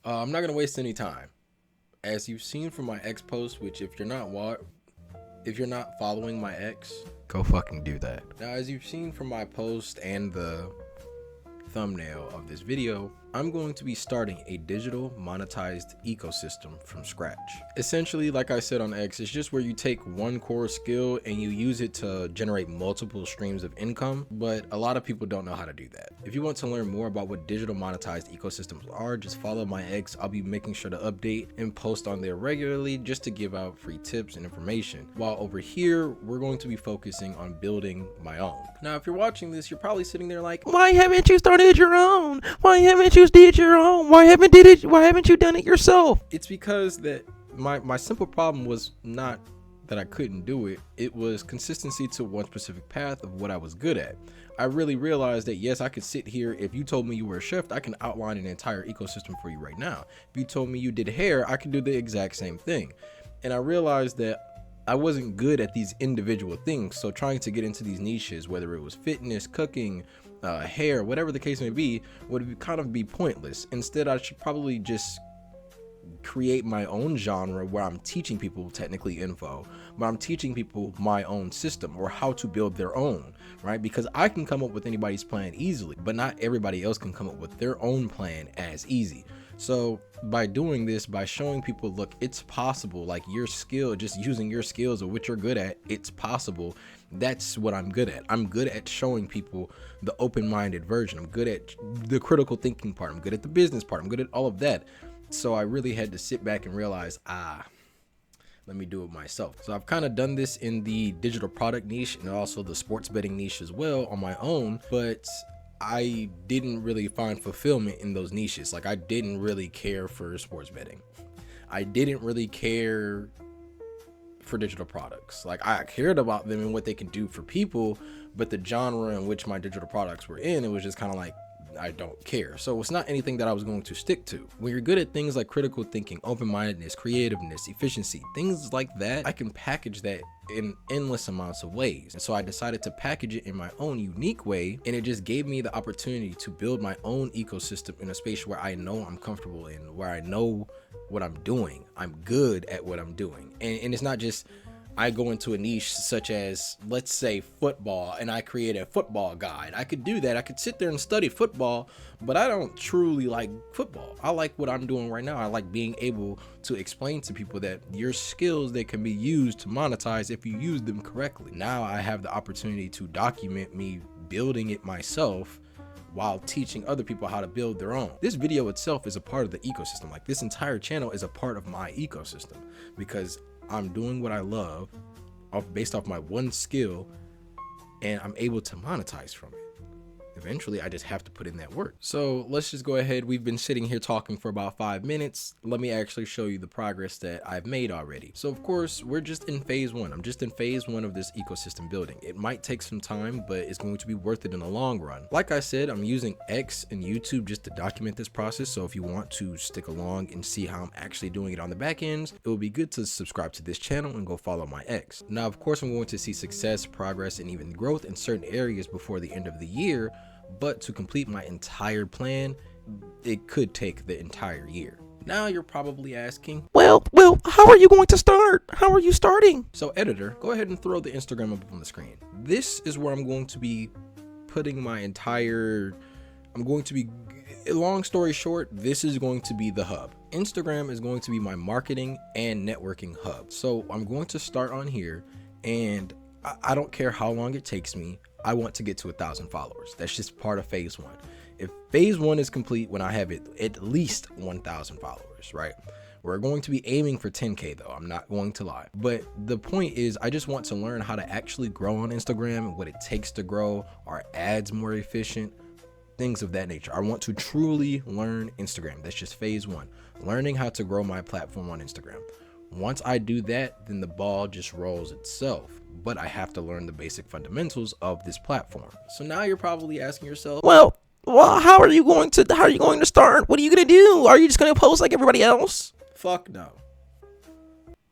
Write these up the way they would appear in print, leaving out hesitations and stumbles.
I'm not gonna waste any time. As you've seen from my X post, which if you're not following my X, go fucking do that. Now, as you've seen from my post and the thumbnail of this video, I'm going to be starting a digital monetized ecosystem from scratch. Essentially, like I said on X, it's just where you take one core skill and you use it to generate multiple streams of income, but a lot of people don't know how to do that. If you want to learn more about what digital monetized ecosystems are, just follow my X. I'll be making sure to update and post on there regularly just to give out free tips and information. While over here, we're going to be focusing on building my own. Now, if you're watching this, you're probably sitting there like, why haven't you started your own? Why haven't you did your own? Why haven't you done it yourself? It's because that my simple problem was not that I couldn't do it. It was consistency to one specific path of what I was good at. I really realized that yes, I could sit here. If you told me you were a chef, I can outline an entire ecosystem for you right now. If you told me you did hair, I could do the exact same thing. And I realized that I wasn't good at these individual things. So trying to get into these niches, whether it was fitness, cooking, hair, whatever the case may be, would kind of be pointless. Instead, I should probably just create my own genre where I'm teaching people technically info, but I'm teaching people my own system or how to build their own, right? Because I can come up with anybody's plan easily, but not everybody else can come up with their own plan as easy. So by doing this, by showing people, look, it's possible, like your skill, just using your skills or what you're good at, it's possible. That's what I'm good at. I'm good at showing people the open-minded version. I'm good at the critical thinking part. I'm good at the business part. I'm good at all of that. So I really had to sit back and realize, let me do it myself. So I've kind of done this in the digital product niche and also the sports betting niche as well on my own, but I didn't really find fulfillment in those niches. Like I didn't really care for sports betting. I didn't really care for digital products. Like I cared about them and what they can do for people, but the genre in which my digital products were in, it was just kind of like, I don't care. So it's not anything that I was going to stick to. When you're good at things like critical thinking, open-mindedness, creativeness, efficiency, things like that, I can package that in endless amounts of ways. And so I decided to package it in my own unique way, and it just gave me the opportunity to build my own ecosystem in a space where I know I'm comfortable in, where I know what I'm doing. I'm good at what I'm doing. And it's not just I go into a niche such as, let's say, football, and I create a football guide. I could do that. I could sit there and study football, but I don't truly like football. I like what I'm doing right now. I like being able to explain to people that your skills, they can be used to monetize if you use them correctly. Now I have the opportunity to document me building it myself while teaching other people how to build their own. This video itself is a part of the ecosystem. Like this entire channel is a part of my ecosystem because I'm doing what I love based off my one skill, and I'm able to monetize from it. Eventually, I just have to put in that work. So let's just go ahead. We've been sitting here talking for about 5 minutes. Let me actually show you the progress that I've made already. So of course, we're just in phase 1. I'm just in phase 1 of this ecosystem building. It might take some time, but it's going to be worth it in the long run. Like I said, I'm using X and YouTube just to document this process. So if you want to stick along and see how I'm actually doing it on the back ends, it would be good to subscribe to this channel and go follow my X. Now, of course, I'm going to see success, progress, and even growth in certain areas before the end of the year. But to complete my entire plan, it could take the entire year. Now you're probably asking, well, how are you going to start? How are you starting? So editor, go ahead and throw the Instagram up on the screen. This is where I'm going to be putting my long story short, this is going to be the hub. Instagram is going to be my marketing and networking hub. So I'm going to start on here, and I don't care how long it takes me. I want to get to 1,000 followers. That's just part of phase 1. If phase 1 is complete when I have at least 1,000 followers, right? We're going to be aiming for 10K though. I'm not going to lie. But the point is, I just want to learn how to actually grow on Instagram and what it takes to grow. Are ads more efficient? Things of that nature. I want to truly learn Instagram. That's just phase 1. Learning how to grow my platform on Instagram. Once I do that, then the ball just rolls itself. But I have to learn the basic fundamentals of this platform. So now you're probably asking yourself, well, how are you going to start? What are you going to do? Are you just going to post like everybody else? Fuck no.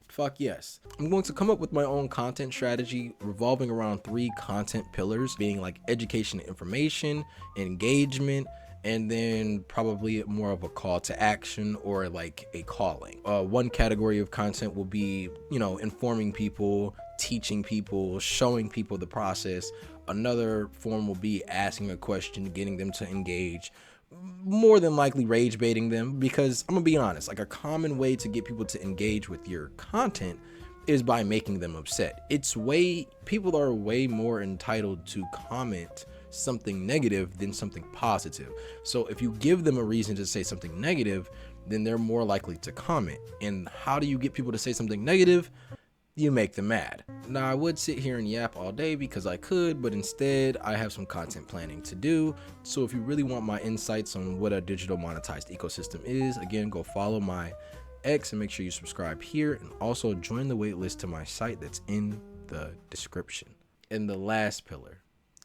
Fuck yes. I'm going to come up with my own content strategy revolving around 3 content pillars, being like education and information, engagement, and then probably more of a call to action or like a calling. One category of content will be, informing people, teaching people, showing people the process. Another form will be asking a question, getting them to engage, more than likely rage baiting them, because I'm gonna be honest, like a common way to get people to engage with your content is by making them upset. People are way more entitled to comment something negative than something positive. So if you give them a reason to say something negative, then they're more likely to comment. And how do you get people to say something negative? You make them mad. Now, I would sit here and yap all day because I could, but instead I have some content planning to do. So if you really want my insights on what a digital monetized ecosystem is, again, go follow my X and make sure you subscribe here, and also join the waitlist to my site that's in the description. And the last pillar,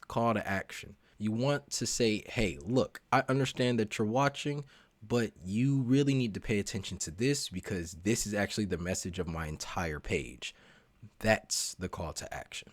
call to action. You want to say, hey, look, I understand that you're watching, but you really need to pay attention to this because this is actually the message of my entire page. That's the call to action.